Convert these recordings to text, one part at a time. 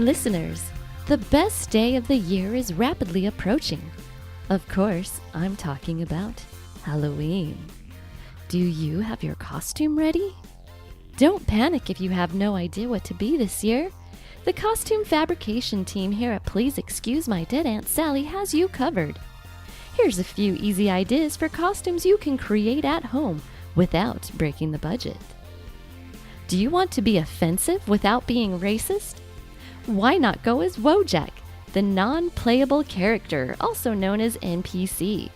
Listeners, the best day of the year is rapidly approaching. Of course, I'm talking about Halloween. Do you have your costume ready? Don't panic if you have no idea what to be this year. The costume fabrication team here at Please Excuse My Dead Aunt Sally has you covered. Here's a few easy ideas for costumes you can create at home without breaking the budget. Do you want to be offensive without being racist? Why not go as Wojak, the non-playable character, also known as NPC?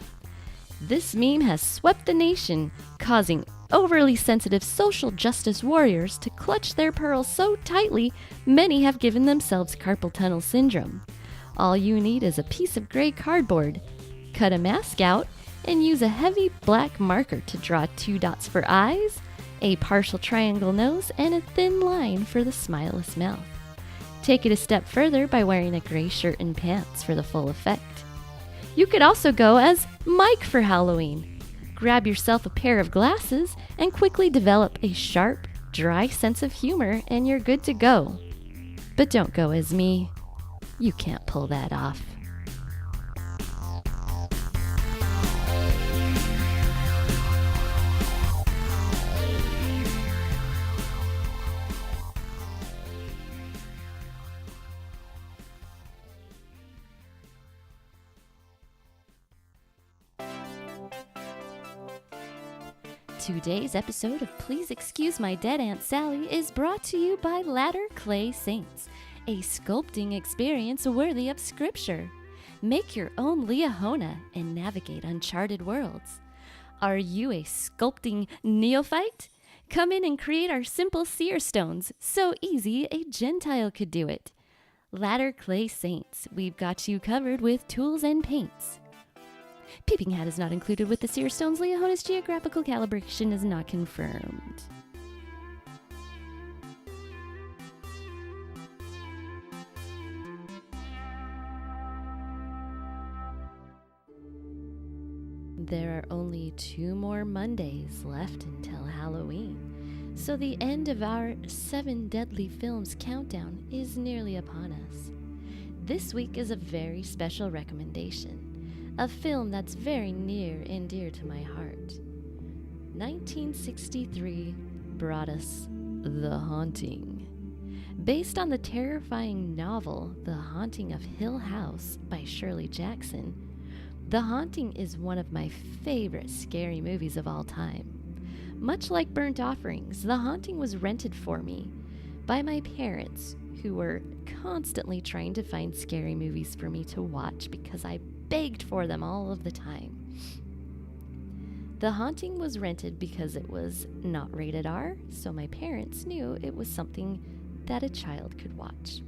This meme has swept the nation, causing overly sensitive social justice warriors to clutch their pearls so tightly many have given themselves carpal tunnel syndrome. All you need is a piece of gray cardboard. Cut a mask out and use a heavy black marker to draw 2 dots for eyes, a partial triangle nose, and a thin line for the smileless mouth. Take it a step further by wearing a gray shirt and pants for the full effect. You could also go as Mike for Halloween. Grab yourself a pair of glasses and quickly develop a sharp, dry sense of humor and you're good to go. But don't go as me. You can't pull that off. Today's episode of Please Excuse My Dead Aunt Sally is brought to you by Ladder Clay Saints, a sculpting experience worthy of scripture. Make your own Liahona and navigate uncharted worlds. Are you a sculpting neophyte? Come in and create our simple seer stones, so easy a Gentile could do it. Ladder Clay Saints, we've got you covered with tools and paints. Peeping Hat is not included with the seer stones. Liahona's geographical calibration is not confirmed. There are only 2 more Mondays left until Halloween, so the end of our 7 Deadly Films countdown is nearly upon us. This week is a very special recommendation. A film that's very near and dear to my heart. 1963 brought us The Haunting. Based on the terrifying novel The Haunting of Hill House by Shirley Jackson, The Haunting is one of my favorite scary movies of all time. Much like Burnt Offerings, The Haunting was rented for me by my parents, who were constantly trying to find scary movies for me to watch because I begged for them all of the time. The Haunting was rented because it was not rated R, so my parents knew it was something that a child could watch.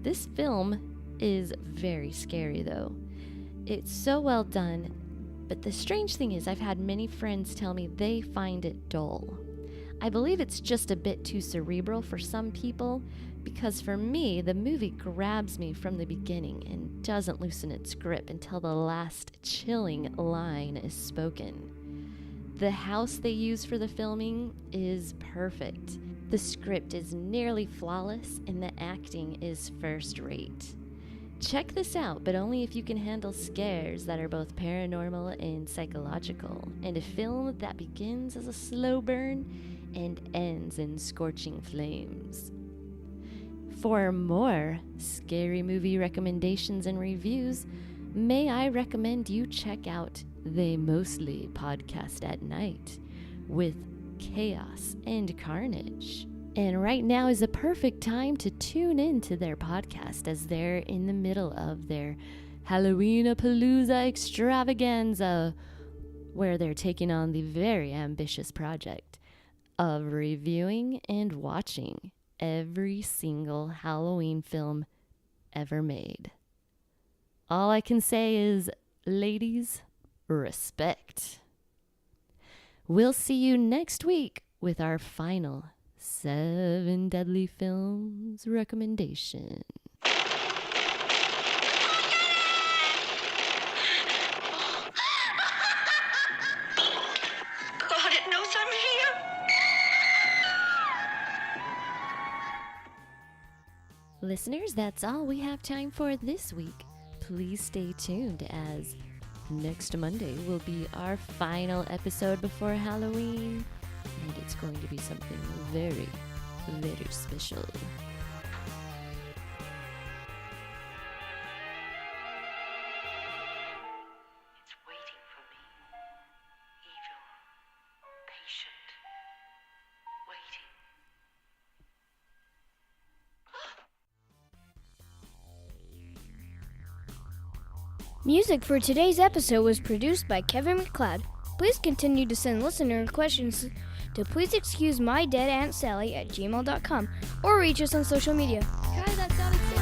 This film is very scary though. It's so well done, but the strange thing is I've had many friends tell me they find it dull. I believe it's just a bit too cerebral for some people, because for me, the movie grabs me from the beginning and doesn't loosen its grip until the last chilling line is spoken. The house they use for the filming is perfect. The script is nearly flawless and the acting is first rate. Check this out, but only if you can handle scares that are both paranormal and psychological, and a film that begins as a slow burn and ends in scorching flames. For more scary movie recommendations and reviews, may I recommend you check out They Mostly Podcast at Night with Chaos and Carnage. And right now is a perfect time to tune in to their podcast as they're in the middle of their Halloween-a-Palooza extravaganza, where they're taking on the very ambitious project of reviewing and watching every single Halloween film ever made. All I can say is, ladies, respect. We'll see you next week with our final 7 Deadly Films recommendation. God, it knows I'm here. Listeners, that's all we have time for this week. Please stay tuned as next Monday will be our final episode before Halloween, and it's going to be something very, very special. It's waiting for me. Evil, patient, waiting. Music for today's episode was produced by Kevin McLeod. Please continue to send listener questions to pleaseexcusemydeadaunt Sally at gmail.com or reach us on social media. Guys, that sounded so